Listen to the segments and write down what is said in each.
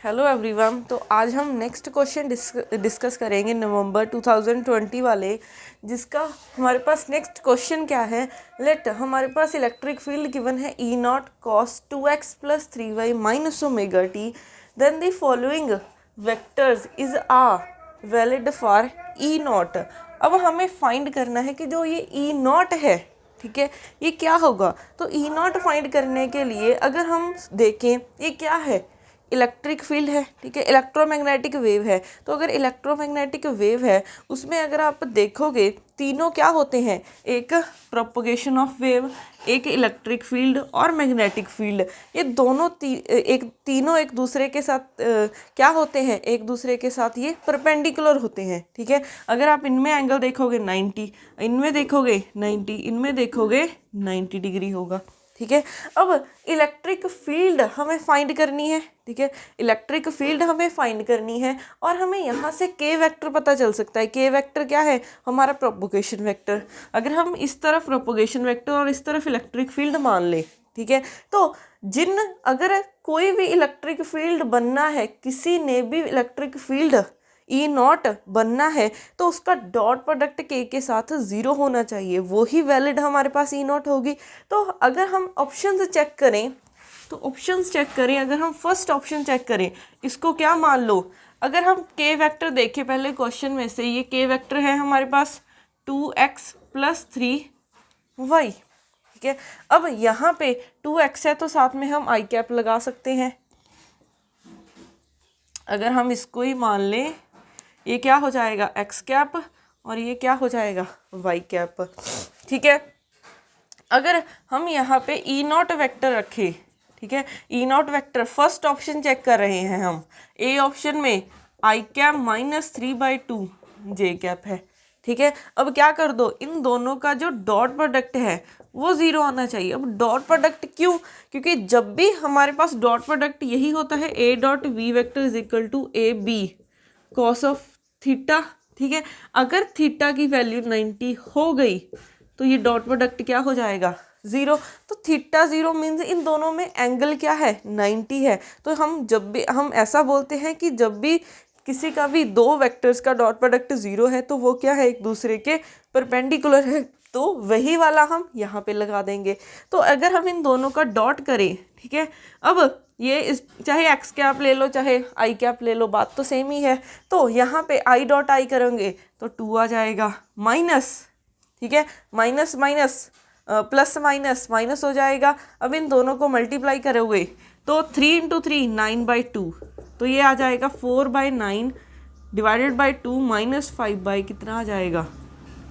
Hello everyone. तो आज हम नेक्स्ट क्वेश्चन डिस्कस करेंगे नवंबर 2020 वाले, जिसका हमारे पास नेक्स्ट क्वेश्चन क्या है। लेट हमारे पास इलेक्ट्रिक फील्ड गिवन है E naught cos 2x plus 3y minus omega t, then the following vectors is a valid for E naught. अब हमें फाइंड करना है कि जो ये E नॉट है, ठीक है, ये क्या होगा। तो E नॉट फाइंड करने के लिए अगर हम देखें ये क्या है, इलेक्ट्रिक फील्ड है, ठीक है, इलेक्ट्रोमैग्नेटिक वेव है। तो अगर इलेक्ट्रोमैग्नेटिक वेव है उसमें अगर आप देखोगे तीनों क्या होते हैं, एक प्रोपगेशन ऑफ वेव, एक इलेक्ट्रिक फील्ड और मैग्नेटिक फील्ड। ये दोनों तीनों एक दूसरे के साथ क्या होते हैं, एक दूसरे के साथ ये परपेंडिकुलर होते हैं, ठीक है। अगर आप इनमें एंगल देखोगे 90, इनमें देखोगे 90, इनमें देखोगे 90 डिग्री होगा, ठीक है। अब इलेक्ट्रिक फील्ड हमें फाइंड करनी है, ठीक है, इलेक्ट्रिक फील्ड हमें फाइंड करनी है और हमें यहाँ से के वेक्टर पता चल सकता है। के वेक्टर क्या है, हमारा प्रोपगेशन वेक्टर। अगर हम इस तरफ प्रोपगेशन वेक्टर और इस तरफ इलेक्ट्रिक फील्ड मान ले, ठीक है, तो अगर कोई भी इलेक्ट्रिक फील्ड बनना है, किसी ने भी इलेक्ट्रिक फील्ड E नॉट बनना है तो उसका डॉट प्रोडक्ट के साथ 0 होना चाहिए, वो ही वैलिड हमारे पास E नॉट होगी। तो अगर हम ऑप्शंस चेक करें, तो ऑप्शंस चेक करें, अगर हम फर्स्ट ऑप्शन चेक करें, इसको क्या मान लो, अगर हम के वेक्टर देखें पहले क्वेश्चन में से, ये के वेक्टर है हमारे पास 2x प्लस 3y, ठीक है। अब यहाँ पे 2x है तो साथ में हम आई कैप लगा सकते हैं। अगर हम इसको ही मान लें, ये क्या हो जाएगा एक्स कैप और ये क्या हो जाएगा वाई कैप, ठीक है। अगर हम यहाँ पे ई नॉट वेक्टर रखें, ठीक है, e not vector first option check कर रहे हैं हम, ए ऑप्शन में आई कैप -3/2 जे कैप है, ठीक है। अब क्या कर दो, इन दोनों का जो डॉट प्रोडक्ट है वो 0 आना चाहिए। अब डॉट प्रोडक्ट क्यों, क्योंकि जब भी हमारे पास डॉट प्रोडक्ट यही होता है, A dot V vector is equal to A B cos of theta, ठीक है। अगर थीटा की वैल्यू 90 हो गई तो ये डॉट प्रोडक्ट क्या हो जाएगा 0। तो थीटा 0 मीन्स इन दोनों में एंगल क्या है 90 है। तो हम ऐसा बोलते हैं कि जब भी किसी का भी दो वेक्टर्स का डॉट प्रोडक्ट 0 है तो वो क्या है, एक दूसरे के परपेंडिकुलर है, तो वही वाला हम यहाँ पे लगा देंगे। तो अगर हम इन दोनों का डॉट करें, ठीक है, अब ये चाहे एक्स कैप ले लो चाहे आई कैप ले लो, बात तो सेम ही है। तो यहाँ पे आई डॉट आई करेंगे तो 2 आ जाएगा, माइनस, ठीक है, minus minus plus minus minus हो जाएगा। अब इन दोनों को मल्टीप्लाई करोगे तो 3 × 3 9/2, तो ये आ जाएगा 4/9 डिवाइडेड बाई 2 -5 कितना आ जाएगा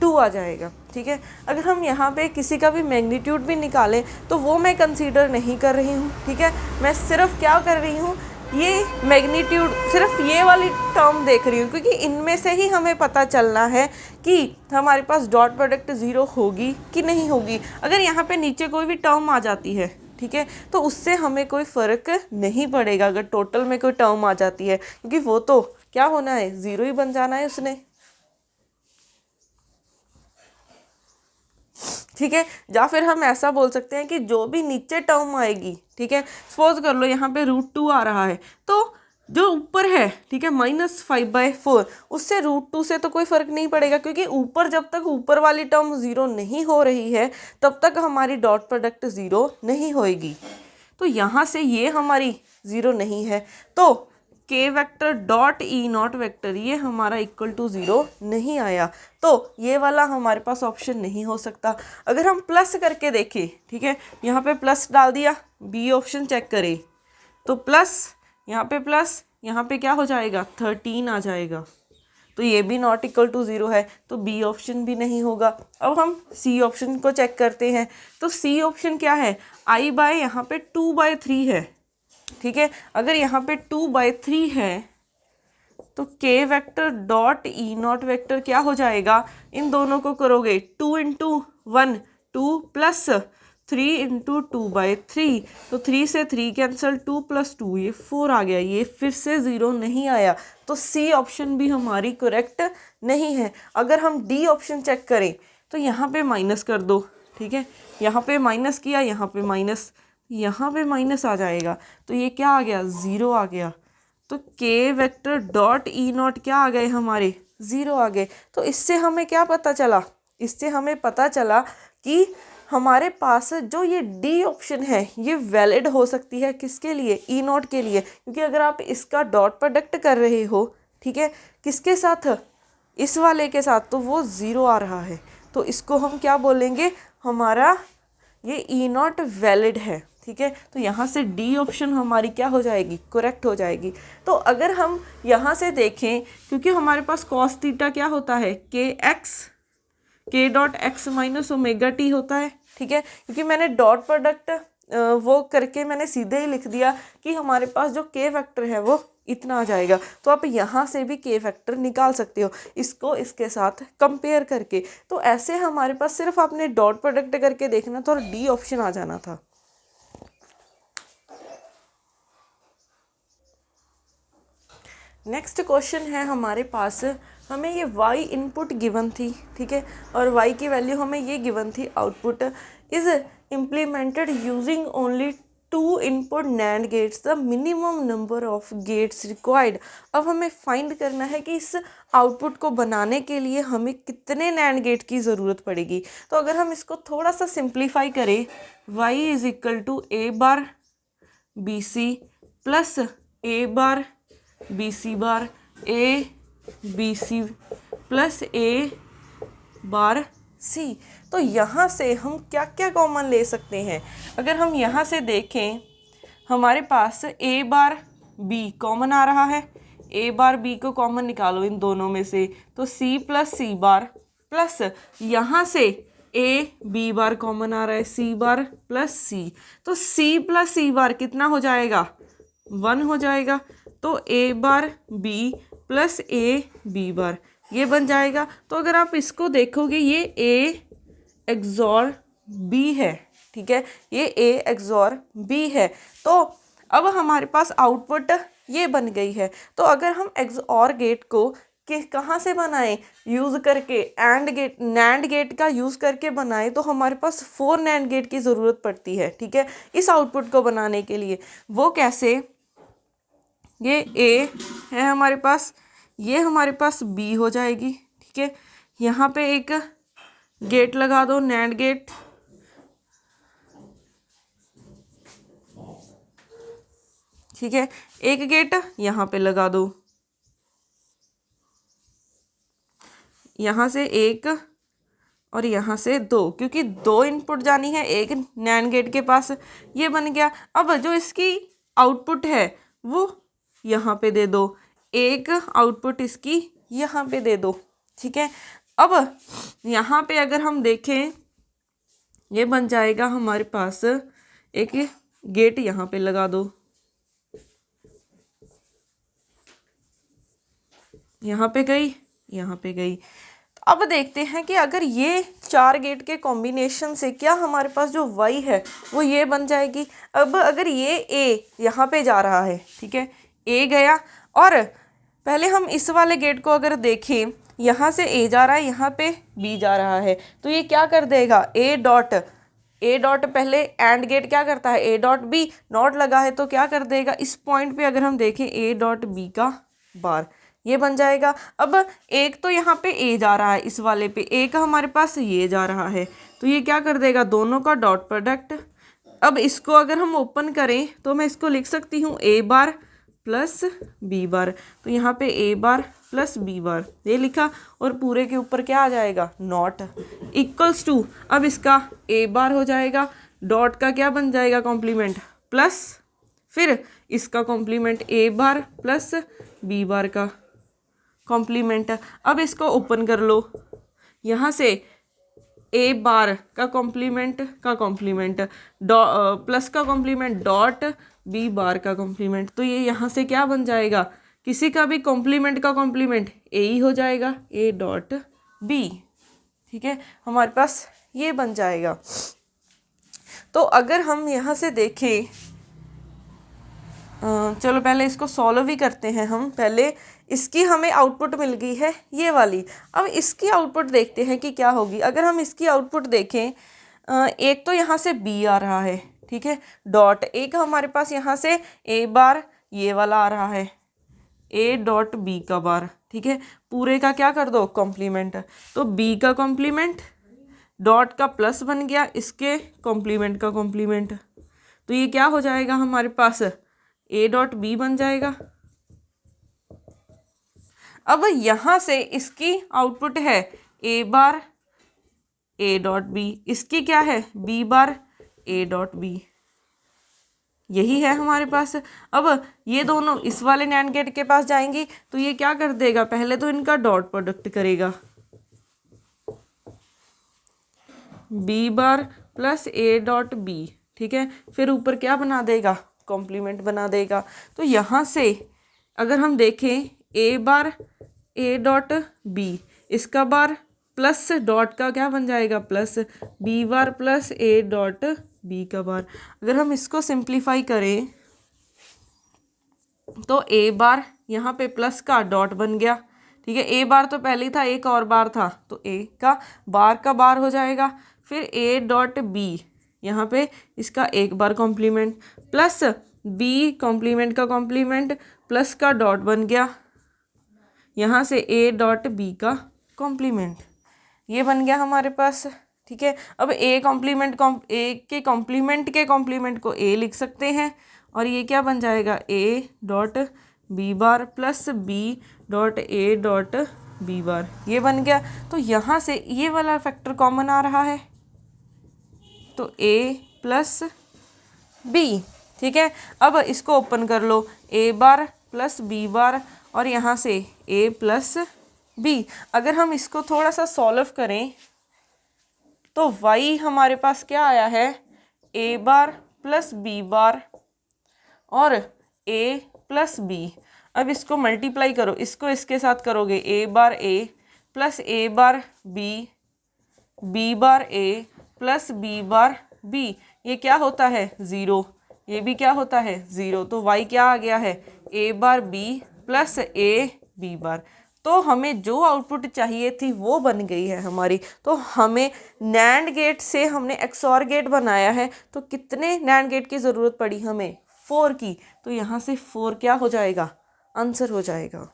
2 आ जाएगा, ठीक है। अगर हम यहाँ पे किसी का भी मैग्नीट्यूड भी निकालें तो वो मैं कंसीडर नहीं कर रही हूँ, ठीक है। मैं सिर्फ क्या कर रही हूँ, ये मैग्नीट्यूड सिर्फ ये वाली टर्म देख रही हूँ, क्योंकि इनमें से ही हमें पता चलना है कि हमारे पास डॉट प्रोडक्ट 0 होगी कि नहीं होगी। अगर यहाँ पे नीचे कोई भी टर्म आ जाती है, ठीक है, तो उससे हमें कोई फ़र्क नहीं पड़ेगा अगर टोटल में कोई टर्म आ जाती है, क्योंकि वो तो क्या होना है 0 ही बन जाना है उसने, ठीक है। या फिर हम ऐसा बोल सकते हैं कि जो भी नीचे टर्म आएगी, ठीक है, सपोज कर लो यहाँ पे √2 आ रहा है, तो जो ऊपर है, ठीक है, -5/4, उससे √2 से तो कोई फ़र्क नहीं पड़ेगा, क्योंकि ऊपर जब तक ऊपर वाली टर्म 0 नहीं हो रही है तब तक हमारी डॉट प्रोडक्ट 0 नहीं होएगी। तो यहाँ से ये हमारी 0 नहीं है, तो के vector dot E not vector ये हमारा इक्वल टू 0 नहीं आया, तो ये वाला हमारे पास ऑप्शन नहीं हो सकता। अगर हम प्लस करके देखें, ठीक है, यहाँ पे प्लस डाल दिया, बी ऑप्शन चेक करें तो प्लस, यहाँ पे प्लस, यहाँ पे क्या हो जाएगा 13 आ जाएगा, तो ये भी नॉट इक्वल टू 0 है, तो बी ऑप्शन भी नहीं होगा। अब हम सी ऑप्शन को चेक करते हैं, तो सी ऑप्शन क्या है, आई बाय यहाँ पे 2/3 है, ठीक है। अगर यहाँ पे 2/3 है तो के vector dot E not vector क्या हो जाएगा, इन दोनों को करोगे 2 × 1 2 प्लस 3 × 2/3, तो 3 से 3 कैंसिल, 2 + 2 ये 4 आ गया, ये फिर से 0 नहीं आया, तो सी ऑप्शन भी हमारी करेक्ट नहीं है। अगर हम डी ऑप्शन चेक करें तो यहाँ पे माइनस कर दो, ठीक है, यहाँ पे माइनस किया, यहाँ पे माइनस, यहाँ पे माइनस आ जाएगा, तो ये क्या आ गया 0 आ गया। तो के वेक्टर डॉट ई नॉट क्या आ गए हमारे, 0 आ गए। तो इससे हमें क्या पता चला, इससे हमें पता चला कि हमारे पास जो ये डी ऑप्शन है ये वैलिड हो सकती है किसके लिए, ई नॉट के लिए, क्योंकि अगर आप इसका डॉट प्रोडक्ट कर रहे हो, ठीक है, किसके साथ, इस वाले के साथ, तो वो 0 आ रहा है। तो इसको हम क्या बोलेंगे, हमारा ये ई नॉट वैलिड है, ठीक है। तो यहाँ से डी ऑप्शन हमारी क्या हो जाएगी, करेक्ट हो जाएगी। तो अगर हम यहाँ से देखें, क्योंकि हमारे पास कॉस थीटा क्या होता है, के dot x minus omega T होता है, ठीक है। क्योंकि मैंने डॉट प्रोडक्ट वो करके मैंने सीधे ही लिख दिया कि हमारे पास जो के फैक्टर है वो इतना आ जाएगा। तो आप यहाँ से भी के फैक्टर निकाल सकते हो इसको इसके साथ कंपेयर करके। तो ऐसे हमारे पास सिर्फ आपने डॉट प्रोडक्ट करके देखना था और डी ऑप्शन आ जाना था। नेक्स्ट क्वेश्चन है हमारे पास, हमें ये y इनपुट गिवन थी, ठीक है, और y की वैल्यू हमें ये गिवन थी, output is implemented using only 2 input NAND gates, the minimum number of gates required. अब हमें फाइंड करना है कि इस आउटपुट को बनाने के लिए हमें कितने नैंड गेट की ज़रूरत पड़ेगी। तो अगर हम इसको थोड़ा सा सिंप्लीफाई करें, y is equal to a bar b c plus a bar b c bar a b c plus a bar c. तो यहाँ से हम क्या क्या कॉमन ले सकते हैं, अगर हम यहाँ से देखें, हमारे पास ए बार बी कॉमन आ रहा है, ए बार बी को कॉमन निकालो इन दोनों में से, तो सी प्लस सी बार प्लस यहाँ से ए बी बार कॉमन आ रहा है, सी बार प्लस सी, तो सी प्लस सी बार कितना हो जाएगा, 1 हो जाएगा। तो a bar b plus a b bar ये बन जाएगा। तो अगर आप इसको देखोगे ये ए एक्सॉर बी है, ठीक है, ये ए एक्सॉर बी है। तो अब हमारे पास आउटपुट ये बन गई है। तो अगर हम एक्सऑर गेट को कहाँ से बनाएं, यूज़ करके एंड गेट, नैंड गेट का यूज़ करके बनाएं, तो हमारे पास 4 नैंड गेट की ज़रूरत पड़ती है, ठीक है, इस आउटपुट को बनाने के लिए। वो कैसे, ये ए है हमारे पास, ये हमारे पास बी हो जाएगी, ठीक है, यहाँ पे एक गेट लगा दो, नैंड गेट, ठीक है, एक गेट यहाँ पे लगा दो, यहाँ से एक और यहाँ से 2, क्योंकि 2 इनपुट जानी है एक नैंड गेट के पास, ये बन गया। अब जो इसकी आउटपुट है वो यहाँ पे दे दो, एक आउटपुट इसकी यहाँ पे दे दो, ठीक है। अब यहाँ पे अगर हम देखें, ये बन जाएगा हमारे पास, एक गेट यहाँ पे लगा दो, यहाँ पे गई, यहाँ पे गई। अब देखते हैं कि अगर ये 4 गेट के कॉम्बिनेशन से क्या हमारे पास जो y है वो ये बन जाएगी। अब अगर ये a यहाँ पे जा रहा है, ठीक है, a गया, और पहले हम इस वाले गेट को अगर देखें, यहाँ से a जा रहा है, यहाँ पे b जा रहा है, तो ये क्या कर देगा, a डॉट पहले एंड गेट क्या करता है, a डॉट b, नॉट लगा है तो क्या कर देगा, इस पॉइंट पे अगर हम देखें a डॉट b का बार, ये बन जाएगा। अब एक तो यहाँ पे a जा रहा है, इस वाले पे a का हमारे पास ये जा रहा है, तो ये क्या कर देगा, दोनों का डॉट प्रोडक्ट। अब इसको अगर हम ओपन करें तो मैं इसको लिख सकती हूँ a बार प्लस b बार, तो यहाँ पे a बार प्लस b बार ये लिखा, और पूरे के ऊपर क्या आ जाएगा, नॉट इक्वल्स टू, अब इसका a बार हो जाएगा, डॉट का क्या बन जाएगा, कॉम्प्लीमेंट, प्लस फिर इसका complement a bar plus b bar का कॉम्प्लीमेंट। अब इसको ओपन कर लो, यहाँ से ए बार का कॉम्प्लीमेंट प्लस का कॉम्प्लीमेंट डॉट बी बार का कॉम्प्लीमेंट, तो ये यहाँ से क्या बन जाएगा, किसी का भी कॉम्प्लीमेंट का कॉम्प्लीमेंट ए ही हो जाएगा, ए डॉट बी, ठीक है, हमारे पास ये बन जाएगा। तो अगर हम यहाँ से देखें, चलो पहले इसको सॉल्व ही करते हैं हम। पहले इसकी हमें आउटपुट मिल गई है ये वाली, अब इसकी आउटपुट देखते हैं कि क्या होगी। अगर हम इसकी आउटपुट देखें, एक तो यहाँ से बी आ रहा है, ठीक है, डॉट, एक हमारे पास यहाँ से ए बार ये वाला आ रहा है, ए डॉट बी का बार, ठीक है। पूरे का क्या कर दो, कॉम्प्लीमेंट। तो बी का कॉम्प्लीमेंट डॉट का प्लस बन गया, इसके कॉम्प्लीमेंट का कॉम्प्लीमेंट, तो ये क्या हो जाएगा हमारे पास, ए डॉट बी बन जाएगा। अब यहाँ से इसकी आउटपुट है a bar A dot B, इसकी क्या है, B bar A dot B, यही है हमारे पास। अब ये दोनों इस वाले नैंड गेट के पास जाएंगी तो ये क्या कर देगा, पहले तो इनका डॉट प्रोडक्ट करेगा, B bar plus A dot B, ठीक है। फिर ऊपर क्या बना देगा, कॉम्प्लीमेंट बना देगा। तो यहाँ से अगर हम देखें ए बार ए डॉट बी, इसका बार प्लस डॉट का क्या बन जाएगा, plus B bar plus A dot B का बार। अगर हम इसको सिंप्लीफाई करें तो ए बार यहाँ पे प्लस का डॉट बन गया, ठीक है। ए बार तो पहले ही था, एक और बार था, तो ए का बार हो जाएगा। फिर ए डॉट बी, यहाँ पे इसका एक बार कॉम्प्लीमेंट प्लस बी कॉम्प्लीमेंट का कॉम्प्लीमेंट प्लस का डॉट बन गया, यहाँ से ए डॉट बी का कॉम्प्लीमेंट, ये बन गया हमारे पास, ठीक है। अब ए के कॉम्प्लीमेंट को ए लिख सकते हैं और ये क्या बन जाएगा, A dot B bar plus B dot A dot B bar, ये बन गया। तो यहाँ से ये वाला फैक्टर कॉमन आ रहा है, तो ए प्लस बी, ठीक है। अब इसको ओपन कर लो, ए बार प्लस बी बार और यहाँ से ए प्लस बी। अगर हम इसको थोड़ा सा सॉल्व करें तो y हमारे पास क्या आया है, ए बार प्लस बी बार और ए प्लस बी। अब इसको मल्टीप्लाई करो, इसको इसके साथ करोगे, ए बार ए plus a bar B, B bar A plus B bar B, ये क्या होता है, ज़ीरो, ये भी क्या होता है, ज़ीरो। तो y क्या आ गया है, a bar b plus a b bar. तो हमें जो आउटपुट चाहिए थी वो बन गई है हमारी। तो हमें नैंड गेट से हमने XOR गेट बनाया है, तो कितने नैंड गेट की ज़रूरत पड़ी हमें, 4 की। तो यहाँ से 4 क्या हो जाएगा, आंसर हो जाएगा।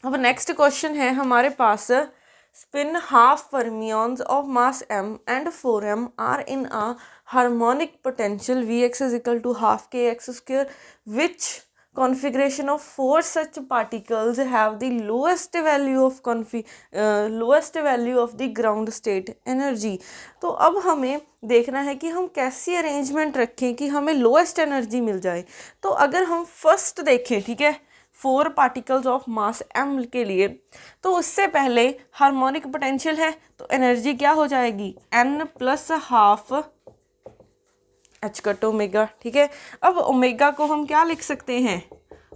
अब नेक्स्ट क्वेश्चन है हमारे पास, spin half fermions of mass m and 4m are in a harmonic potential Vx is equal to half kx square. Which configuration of 4 such particles have the lowest value of the ground state energy? तो अब हमें देखना है कि हम कैसी arrangement रखें कि हमें लोएस्ट एनर्जी मिल जाए। तो अगर हम फर्स्ट देखें, ठीक है, 4 पार्टिकल्स ऑफ मास m के लिए, तो उससे पहले हार्मोनिक पोटेंशियल है, तो एनर्जी क्या हो जाएगी, n plus half h cut omega, ठीक है। अब ओमेगा को हम क्या लिख सकते हैं,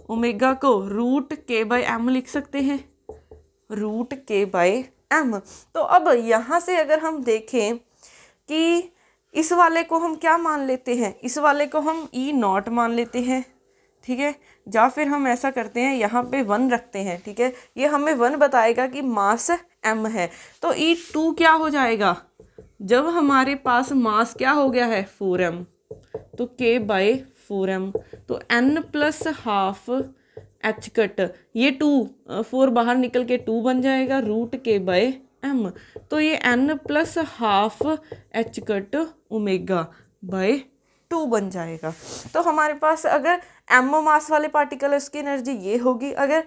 ओमेगा को रूट k बाई एम लिख सकते हैं, रूट k बाई एम। तो अब यहाँ से अगर हम देखें कि इस वाले को हम क्या मान लेते हैं, इस वाले को हम E0 मान लेते हैं, ठीक है। या फिर हम ऐसा करते हैं, यहाँ पे 1 रखते हैं, ठीक है। ये हमें 1 बताएगा कि मास m है। तो E2 क्या हो जाएगा, जब हमारे पास मास क्या हो गया है, 4m, तो k बाई 4m, तो n plus half h cut, ये 4 बाहर निकल के 2 बन जाएगा, रूट k बाई m। तो ये n plus half h cut omega by 2 बन जाएगा। तो हमारे पास अगर m मास वाले पार्टिकल है उसकी एनर्जी ये होगी, अगर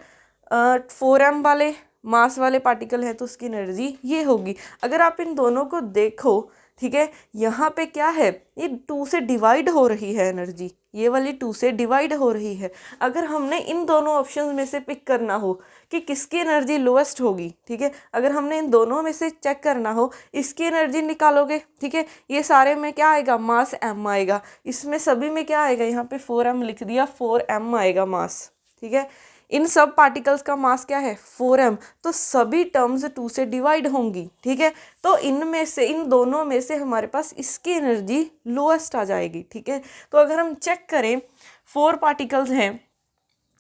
4m वाले मास वाले पार्टिकल है तो उसकी एनर्जी ये होगी। अगर आप इन दोनों को देखो, ठीक है, यहाँ पे क्या है, ये 2 से डिवाइड हो रही है एनर्जी, ये वाली 2 से डिवाइड हो रही है। अगर हमने इन दोनों ऑप्शंस में से पिक करना हो कि किसकी एनर्जी लोएस्ट होगी, ठीक है, अगर हमने इन दोनों में से चेक करना हो, इसकी एनर्जी निकालोगे, ठीक है, ये सारे में क्या आएगा, मास m आएगा, इसमें सभी में क्या आएगा, यहाँ पे 4m लिख दिया, 4m आएगा मास, ठीक है। इन सब पार्टिकल्स का मास क्या है, 4m, तो सभी टर्म्स 2 से डिवाइड होंगी, ठीक है। तो इनमें से, इन दोनों में से हमारे पास इसकी एनर्जी लोएस्ट आ जाएगी, ठीक है। तो अगर हम चेक करें, 4 पार्टिकल्स हैं,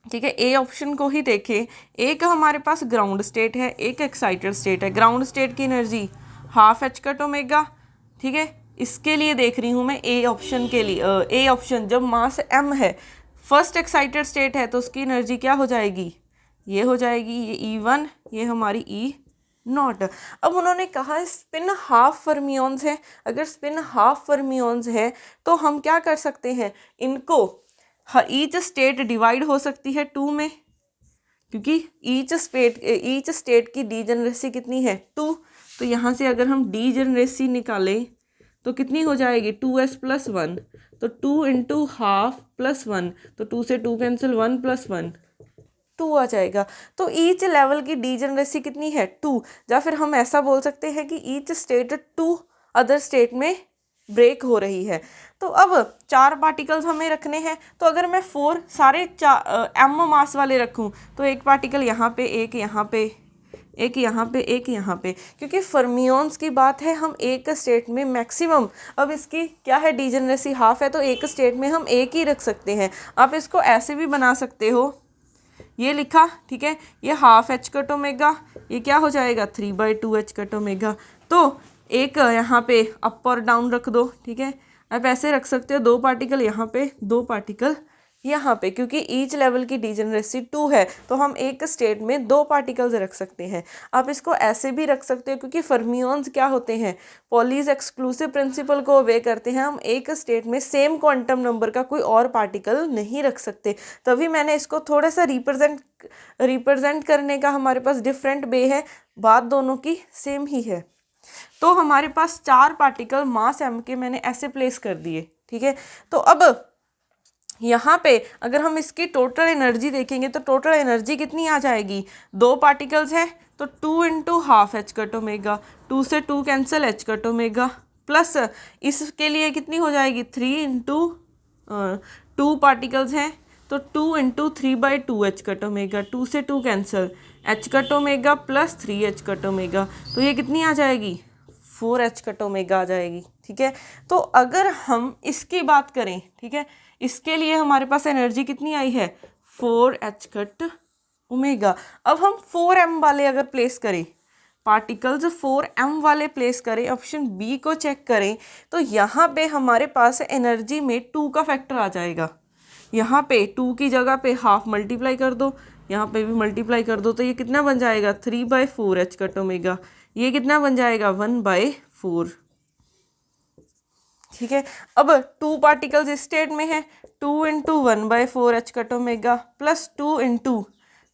ठीक है, ए ऑप्शन को ही देखें, एक हमारे पास ग्राउंड स्टेट है, एक एक्साइटेड स्टेट है। ग्राउंड स्टेट की energy half h cut omega, ठीक है, इसके लिए देख रही हूँ मैं ए ऑप्शन के लिए, ए ऑप्शन जब मास m है, फर्स्ट एक्साइटेड स्टेट है, तो उसकी एनर्जी क्या हो जाएगी, ये हो जाएगी, ये E1, ये हमारी E0। अब उन्होंने कहा स्पिन हाफ फर्मियंस है, अगर स्पिन हाफ फर्मियंस है तो हम क्या कर सकते हैं, इनको ईच स्टेट डिवाइड हो सकती है 2 में, क्योंकि ईच स्टेट की डीजेनरेसी कितनी है 2। तो यहाँ से अगर हम डीजेनरेसी निकालें तो कितनी हो जाएगी 2s+1, तो 2 इंटू हाफ +1, तो 2 से 2 कैंसिल, 1 + 1 2 आ जाएगा। तो ईच लेवल की डीजेनरेसी कितनी है 2, या फिर हम ऐसा बोल सकते हैं कि ईच स्टेट 2 अदर स्टेट में ब्रेक हो रही है। तो अब 4 पार्टिकल्स हमें रखने हैं, तो अगर मैं 4 सारे m मास वाले रखूं तो एक पार्टिकल यहाँ पे, एक यहाँ पे, एक यहाँ पे, एक यहाँ पे, क्योंकि फर्मियंस की बात है, हम एक स्टेट में मैक्सिमम, अब इसकी क्या है डीजेनरेसी हाफ है, तो एक स्टेट में हम एक ही रख सकते हैं। आप इसको ऐसे भी बना सकते हो, ये लिखा, ठीक है, ये हाफ h कट ओमेगा, ये क्या हो जाएगा 3/2 h कट ओमेगा। तो एक यहाँ पे अप और डाउन रख दो, ठीक है, आप ऐसे रख सकते हो, 2 पार्टिकल यहाँ पे, 2 पार्टिकल यहाँ पे, क्योंकि ईच लेवल की डीजेनरेसी 2 है, तो हम एक स्टेट में 2 पार्टिकल्स रख सकते हैं। आप इसको ऐसे भी रख सकते हो, क्योंकि फर्मियंस क्या होते हैं, पॉलीज एक्सक्लूसिव प्रिंसिपल को ओबे करते हैं, हम एक स्टेट में सेम क्वांटम नंबर का कोई और पार्टिकल नहीं रख सकते। तभी मैंने इसको थोड़ा सा रिप्रेजेंट करने का हमारे पास डिफरेंट वे है, बात दोनों की सेम ही है। तो हमारे पास 4 पार्टिकल मास m के मैंने ऐसे प्लेस कर दिए, ठीक है। तो अब यहाँ पे अगर हम इसकी टोटल एनर्जी देखेंगे तो टोटल एनर्जी कितनी आ जाएगी, 2 पार्टिकल्स हैं तो 2 into half h cut omega, 2 से 2 cancel h cut omega, plus इसके लिए कितनी हो जाएगी 3 इंटू 2 पार्टिकल्स हैं तो 2 इंटू 3/2 h कट ओमेगा, 2 से 2 cancel, h cut omega plus 3h cut omega, तो ये कितनी आ जाएगी 4h कट ओमेगा आ जाएगी, ठीक है। तो अगर हम इसकी बात करें, ठीक है, इसके लिए हमारे पास एनर्जी कितनी आई है 4h कट ओमेगा। अब हम 4m वाले अगर प्लेस करें, पार्टिकल्स 4m वाले प्लेस करें, ऑप्शन बी को चेक करें, तो यहाँ पे हमारे पास एनर्जी में 2 का फैक्टर आ जाएगा। यहाँ पे 2 की जगह पे हाफ मल्टीप्लाई कर दो, यहाँ पे भी मल्टीप्लाई कर दो, तो ये कितना बन जाएगा 3/4 h कट ओमेगा, ये कितना बन जाएगा 1/4, ठीक है। अब 2 पार्टिकल्स इस स्टेट में है, 2 into 1/4 h cut omega plus 2 into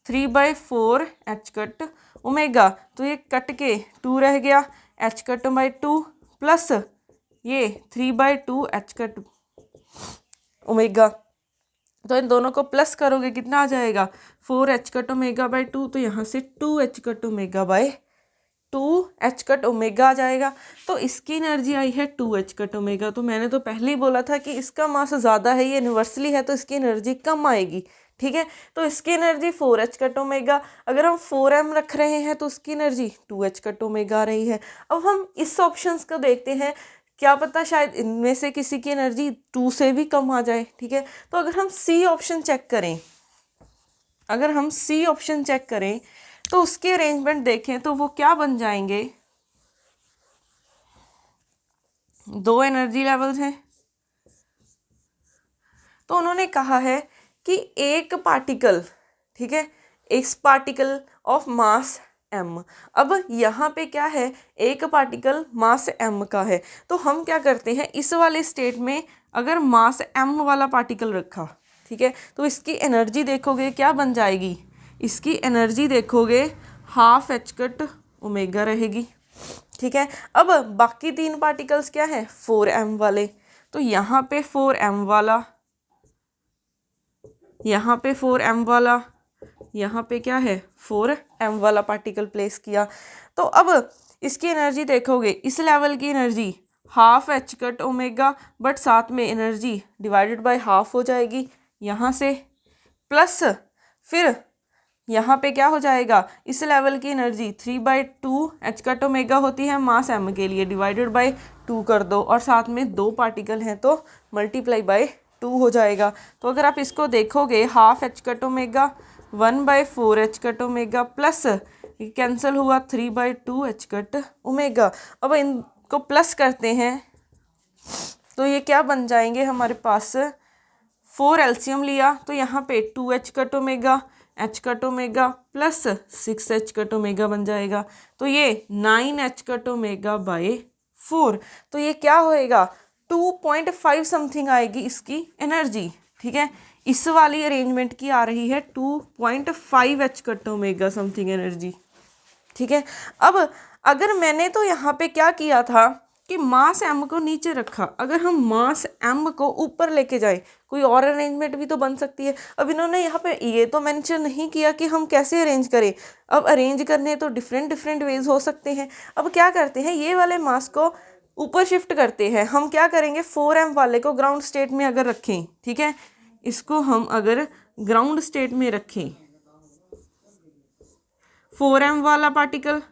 3/4 h cut omega, तो ये कट के 2 रह गया, h कट बाई 2 प्लस ये 3/2 h कट ओमेगा, तो इन दोनों को प्लस करोगे कितना आ जाएगा 4h कट ओमेगा बाई 2, तो यहाँ से 2h cut omega by 2h cut omega आ जाएगा। तो इसकी एनर्जी आई है 2h कट ओमेगा। तो मैंने तो पहले ही बोला था कि इसका मास ज़्यादा है, ये यूनिवर्सली है, तो इसकी एनर्जी कम आएगी, ठीक है। तो इसकी एनर्जी 4h कट ओमेगा, अगर हम 4m रख रहे हैं तो उसकी एनर्जी 2h कट ओमेगा आ रही है। अब हम इस ऑप्शंस को देखते हैं, क्या पता शायद इनमें से किसी की एनर्जी 2 से भी कम आ जाए, ठीक है। तो अगर हम सी ऑप्शन चेक करें, अगर हम सी ऑप्शन चेक करें तो उसके अरेंजमेंट देखें तो वो क्या बन जाएंगे, 2 एनर्जी लेवल्स हैं। तो उन्होंने कहा है कि एक पार्टिकल, ठीक है, एक पार्टिकल ऑफ मास m। अब यहाँ पे क्या है, एक पार्टिकल मास m का है, तो हम क्या करते हैं, इस वाले स्टेट में अगर मास m वाला पार्टिकल रखा, ठीक है, तो इसकी एनर्जी देखोगे क्या बन जाएगी, इसकी एनर्जी देखोगे हाफ h कट ओमेगा रहेगी, ठीक है। अब बाकी 3 पार्टिकल्स क्या है 4m वाले, तो यहाँ पे 4m वाला, यहाँ पे 4m वाला, यहाँ पे क्या है 4m वाला पार्टिकल प्लेस किया। तो अब इसकी एनर्जी देखोगे, इस लेवल की energy half h cut omega, but साथ में एनर्जी डिवाइडेड बाय हाफ हो जाएगी यहाँ से, प्लस फिर यहाँ पे क्या हो जाएगा, इस लेवल की एनर्जी 3/2 h कट ओमेगा होती है मास m के लिए, डिवाइडेड बाय 2 कर दो, और साथ में 2 पार्टिकल हैं तो मल्टीप्लाई बाय 2 हो जाएगा। तो अगर आप इसको देखोगे half h cut omega 1/4 h cut omega plus cancel हुआ 3/2 h कट ओमेगा। अब इनको प्लस करते हैं तो ये क्या बन जाएंगे हमारे पास, 4 एल्शियम लिया तो यहाँ पे 2H cut omega, H cut omega plus 6H cut omega बन जाएगा। तो ये 9H कट ओमेगा बाय 4। तो ये क्या होएगा, 2.5 समथिंग आएगी इसकी एनर्जी। ठीक है, इस वाली अरेंजमेंट की आ रही है 2.5H cut omega something energy. ठीक है, अब अगर मैंने तो यहाँ पे क्या किया था कि मास m को नीचे रखा, अगर हम मास m को ऊपर लेके जाए कोई और अरेंजमेंट भी तो बन सकती है। अब इन्होंने यहाँ पे ये तो मेंशन नहीं किया कि हम कैसे अरेंज करें। अब अरेंज करने तो डिफरेंट वेज हो सकते हैं। अब क्या करते हैं, ये वाले मास को ऊपर शिफ्ट करते हैं। हम क्या करेंगे, 4m वाले को ग्राउंड स्टेट में अगर रखें, ठीक है, इसको हम अगर ग्राउंड स्टेट में रखें, 4m वाला पार्टिकल,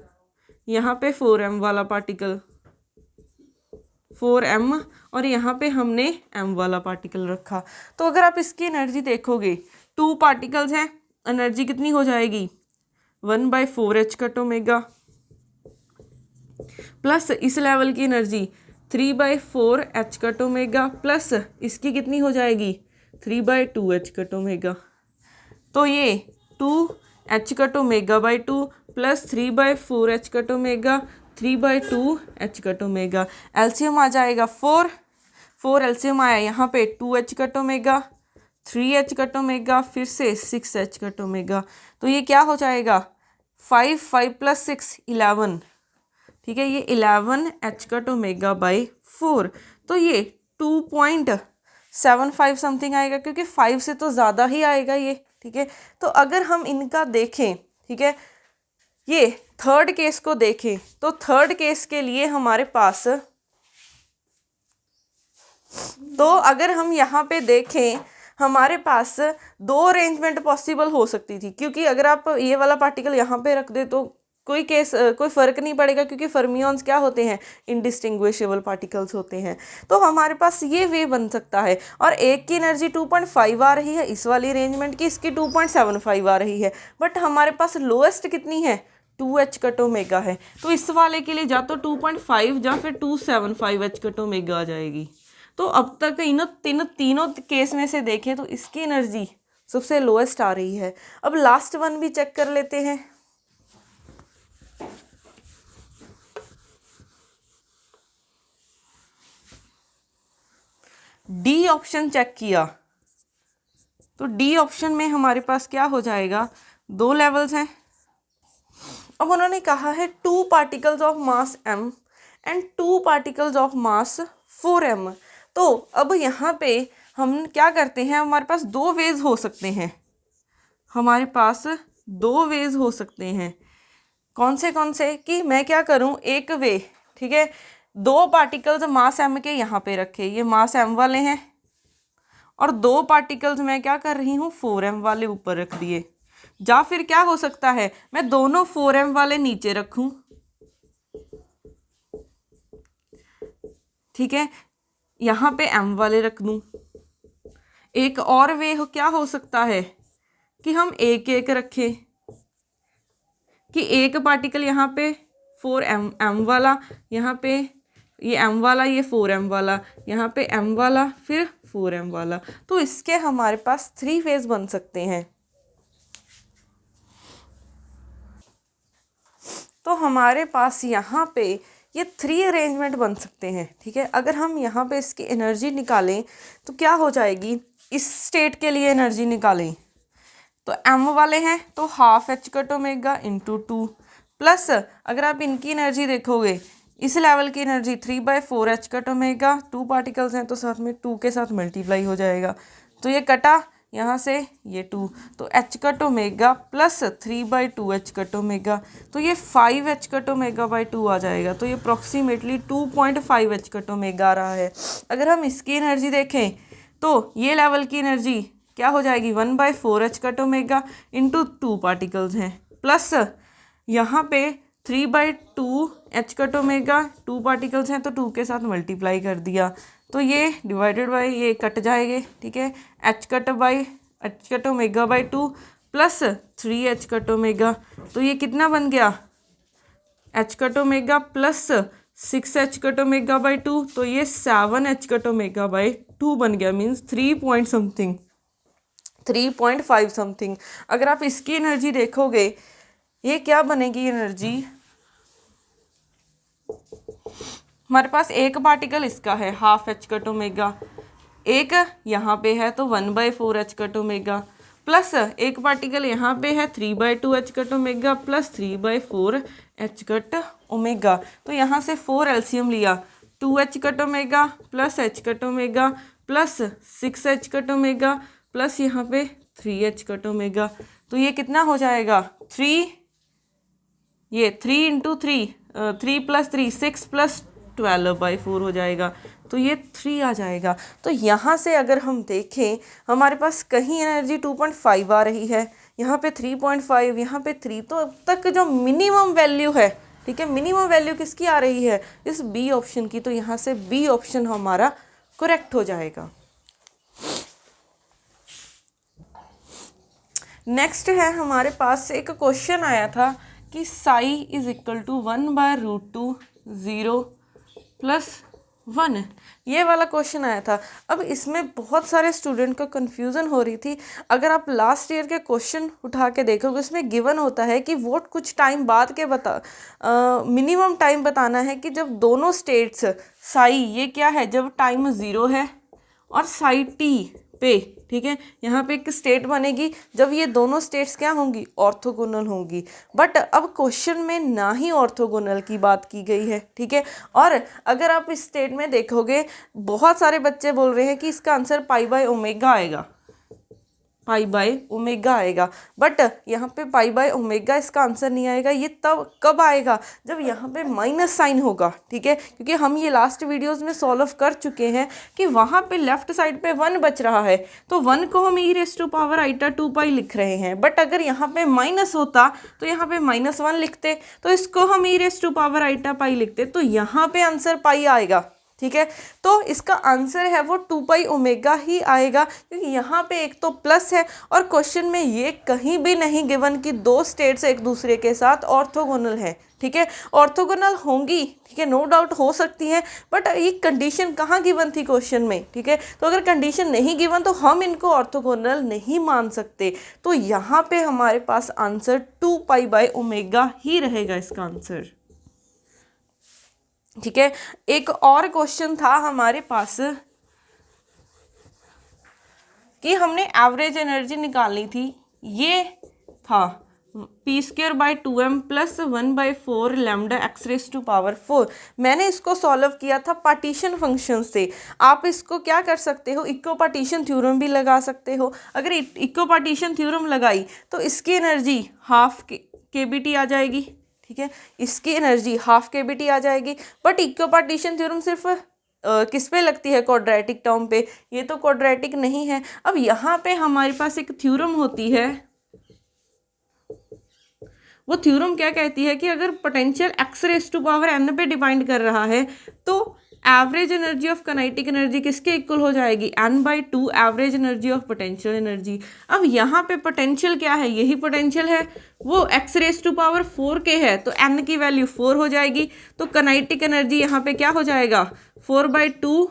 यहाँ पे 4m वाला पार्टिकल, 4m, और यहाँ पे हमने m वाला पार्टिकल रखा। तो अगर आप इसकी एनर्जी देखोगे, 2 पार्टिकल्स हैं, एनर्जी कितनी हो जाएगी, 1/4H कट ओमेगा प्लस इस लेवल की energy 3/4H cut omega plus इसकी कितनी हो जाएगी, 3/2H कट ओमेगा। तो ये 2H cut omega by 2 plus 3/4H cut omega 3/2H cut omega. LCM आ जाएगा 4 एलसीएम आया, यहाँ पे 2H cut omega, 3H cut omega, फिर से 6H कट ओमेगा। तो ये क्या हो जाएगा, 5 प्लस 6 11। ठीक है, ये 11H कट ओमेगा बाई 4। तो ये 2.75 समथिंग आएगा, क्योंकि 5 से तो ज़्यादा ही आएगा ये। ठीक है, तो अगर हम इनका देखें, ठीक है, ये थर्ड केस को देखें, तो थर्ड केस के लिए हमारे पास, तो अगर हम यहाँ पे देखें, हमारे पास 2 अरेंजमेंट पॉसिबल हो सकती थी। क्योंकि अगर आप ये वाला पार्टिकल यहाँ पे रख दे तो कोई फ़र्क नहीं पड़ेगा, क्योंकि फर्मियंस क्या होते हैं, इनडिस्टिंग्विशेबल पार्टिकल्स होते हैं। तो हमारे पास ये वे बन सकता है, और एक की एनर्जी 2.5 आ रही है, इस वाली अरेंजमेंट की इसकी 2.75 आ रही है, बट हमारे पास लोएस्ट कितनी है, 2H कट ओमेगा है। तो इस वाले के लिए या तो 2.5 या फिर 275H कट ओमेगा आ जाएगी। तो अब तक तीनों केस में से देखें तो इसकी एनर्जी सबसे लोएस्ट आ रही है। अब लास्ट वन भी चेक कर लेते हैं। डी ऑप्शन चेक किया, तो डी ऑप्शन में हमारे पास क्या हो जाएगा, 2 लेवल्स हैं। अब उन्होंने कहा है 2 particles of mass m and 2 particles of mass 4m। तो अब यहाँ पे हम क्या करते हैं, हमारे पास 2 वेज हो सकते हैं, हमारे पास 2 वेज हो सकते हैं। कौन से कि मैं क्या करूँ, एक वे, ठीक है, 2 पार्टिकल्स मास m के यहाँ पे रखे, ये मास m वाले हैं, और 2 पार्टिकल्स मैं क्या कर रही हूँ, 4m वाले ऊपर रख दिए। या फिर क्या हो सकता है, मैं दोनों 4m वाले नीचे रखूं, ठीक है, यहाँ पे m वाले रख दूं। एक और वे क्या हो सकता है कि हम एक रखें, कि एक पार्टिकल यहाँ पे 4m वाला, यहाँ पे ये m वाला, ये 4m वाला, यहाँ पे m वाला, फिर 4m वाला। तो इसके हमारे पास 3 फेज बन सकते हैं। तो हमारे पास यहाँ पे ये 3 अरेंजमेंट बन सकते हैं। ठीक है, अगर हम यहाँ पे इसकी एनर्जी निकालें तो क्या हो जाएगी, इस स्टेट के लिए एनर्जी निकालें तो m वाले हैं तो 12H cut omega into 2 plus, अगर आप इनकी एनर्जी देखोगे, इस लेवल की energy 3/4H cut omega, 2 particles हैं तो साथ में 2 के साथ मल्टीप्लाई हो जाएगा। तो ये कटा यहाँ से ये 2, तो H cut omega plus 3/2H cut omega, तो ये 5H कट ओमेगा बाई 2 आ जाएगा। तो ये अप्रॉक्सीमेटली 2.5H कट ओमेगा आ रहा है। अगर हम इसकी एनर्जी देखें तो ये लेवल की एनर्जी क्या हो जाएगी, 1/4H cut omega into 2 particles हैं, प्लस यहाँ पे 3/2H कट ओमेगा, 2 पार्टिकल्स हैं तो 2 के साथ मल्टीप्लाई कर दिया, तो ये डिवाइडेड बाई ये कट जाएंगे। ठीक है, H cut omega by 2 plus 3H cut omega, तो ये कितना बन गया, H cut omega plus 6 H cut omega by 2, तो ये 7 एच कट ओमेगा बाई 2 बन गया, मीन्स 3 पॉइंट समथिंग, 3.5 समथिंग। अगर आप इसकी एनर्जी देखोगे, ये क्या बनेगी एनर्जी, हमारे पास एक पार्टिकल इसका है हाफ एच कट ओमेगा, एक यहाँ पे है तो 1/4 एच कट ओमेगा, प्लस एक पार्टिकल यहाँ पे है 3/2 H cut omega plus 3/4 H cut omega. तो यहाँ से 4 एलसीएम लिया, 2 H cut omega plus H cut omega plus 6 H cut omega plus यहाँ पे 3 एच कट ओमेगा। तो ये कितना हो जाएगा, 3, ये 3 इंटू 3, 3 + 3 6 + 12/4 हो जाएगा, तो ये 3 आ जाएगा। तो यहाँ से अगर हम देखें, हमारे पास कहीं एनर्जी 2.5 आ रही है, यहाँ पे 3.5, यहाँ पे 3, तो अब तक जो मिनिमम वैल्यू है, ठीक है, मिनिमम वैल्यू किसकी आ रही है, इस बी ऑप्शन की। तो यहाँ से बी ऑप्शन हमारा करेक्ट हो जाएगा। नेक्स्ट है हमारे पास एक क्वेश्चन आया था कि साई इज इक्वल टू 1/√2 0 + 1, ये वाला क्वेश्चन आया था। अब इसमें बहुत सारे स्टूडेंट को कन्फ्यूज़न हो रही थी। अगर आप लास्ट ईयर के क्वेश्चन उठा के देखोगे, उसमें गिवन होता है कि वो कुछ टाइम बाद के मिनिमम टाइम बताना है कि जब दोनों स्टेट्स साई, ये क्या है, जब टाइम 0 है, और साई टी पे, ठीक है, यहाँ पे एक स्टेट बनेगी जब ये दोनों स्टेट्स क्या होंगी, ऑर्थोगोनल होंगी। बट अब क्वेश्चन में ना ही ऑर्थोगोनल की बात की गई है, ठीक है। और अगर आप इस स्टेट में देखोगे, बहुत सारे बच्चे बोल रहे हैं कि इसका आंसर π/ω आएगा, π/ω आएगा, बट यहाँ पे π/ω इसका आंसर नहीं आएगा। ये तब कब आएगा, जब यहाँ पे माइनस साइन होगा, ठीक है, क्योंकि हम ये लास्ट वीडियोस में सॉल्व कर चुके हैं कि वहाँ पे लेफ्ट साइड पे 1 बच रहा है, तो 1 को हम e⁻²π लिख रहे हैं। बट अगर यहाँ पे माइनस होता तो यहाँ पे -1 लिखते, तो इसको हम e⁻π लिखते, तो यहाँ पे आंसर पाई आएगा, ठीक है। तो इसका आंसर है वो 2πω ही आएगा, क्योंकि यहाँ पे एक तो प्लस है, और क्वेश्चन में ये कहीं भी नहीं गिवन कि दो स्टेट्स एक दूसरे के साथ ऑर्थोगोनल है, ठीक है। ऑर्थोगोनल होंगी, ठीक है, नो डाउट हो सकती है, बट ये कंडीशन कहाँ गिवन थी क्वेश्चन में, ठीक है। तो अगर कंडीशन नहीं गिवन तो हम इनको ऑर्थोगोनल नहीं मान सकते। तो यहाँ पे हमारे पास आंसर 2π/ω ही रहेगा इसका आंसर, ठीक है। एक और क्वेश्चन था हमारे पास कि हमने एवरेज एनर्जी निकालनी थी, ये था p²/2m + 1/4 λ(x⁴)। मैंने इसको सॉल्व किया था पार्टीशन फंक्शन से। आप इसको क्या कर सकते हो, इक्को पार्टीशन थ्योरम भी लगा सकते हो। अगर इक्को पार्टीशन थ्योरम लगाई तो इसकी एनर्जी हाफ kBT आ जाएगी, ठीक है, इसकी एनर्जी हाफ kBT आ जाएगी। बट इक्को पार्टीशन थ्योरम सिर्फ किस पे लगती है, क्वाड्रेटिक टर्म पे, ये तो क्वाड्रेटिक नहीं है। अब यहाँ पे हमारे पास एक थ्योरम होती है, वो थ्योरम क्या कहती है कि अगर पोटेंशियल x⁻n पे डिपेंड कर रहा है तो average energy of kinetic energy किसके इक्वल हो जाएगी, n/2 average energy of potential energy. अब यहाँ पे पोटेंशियल क्या है, यही पोटेंशियल है, वो x⁴ के है, तो n की वैल्यू 4 हो जाएगी। तो काइनेटिक एनर्जी यहाँ पे क्या हो जाएगा, 4/2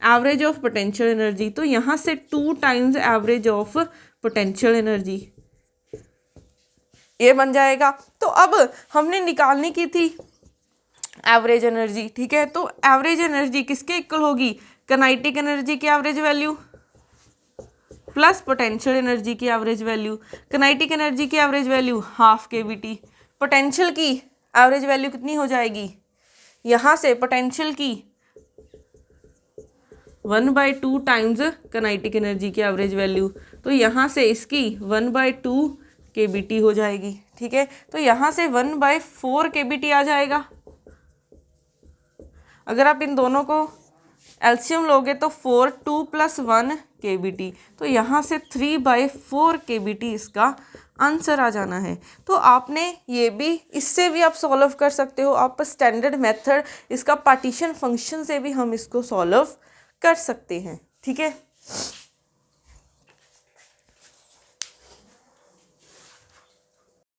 एवरेज ऑफ पोटेंशियल एनर्जी। तो यहाँ से 2 times average of potential energy ये बन जाएगा। तो अब हमने निकालनी की थी एवरेज एनर्जी, ठीक है। तो एवरेज एनर्जी किसके इक्वल होगी, काइनेटिक एनर्जी की average value plus potential energy की एवरेज वैल्यू। काइनेटिक एनर्जी की average value half kBT, potential की एवरेज वैल्यू कितनी हो जाएगी, यहाँ से पोटेंशियल की 1/2 टाइम्स काइनेटिक एनर्जी की एवरेज वैल्यू, तो यहाँ से इसकी 1/2 kBT हो जाएगी, ठीक है। तो यहाँ से 1/4 kBT आ जाएगा। अगर आप इन दोनों को एलसीएम लोगे तो 4, 2 + 1 kBT, तो यहाँ से 3/4 kBT इसका आंसर आ जाना है। तो आपने ये भी, इससे भी आप सॉल्व कर सकते हो, आप स्टैंडर्ड मेथड इसका पार्टीशन फंक्शन से भी हम इसको सॉल्व कर सकते हैं, ठीक है।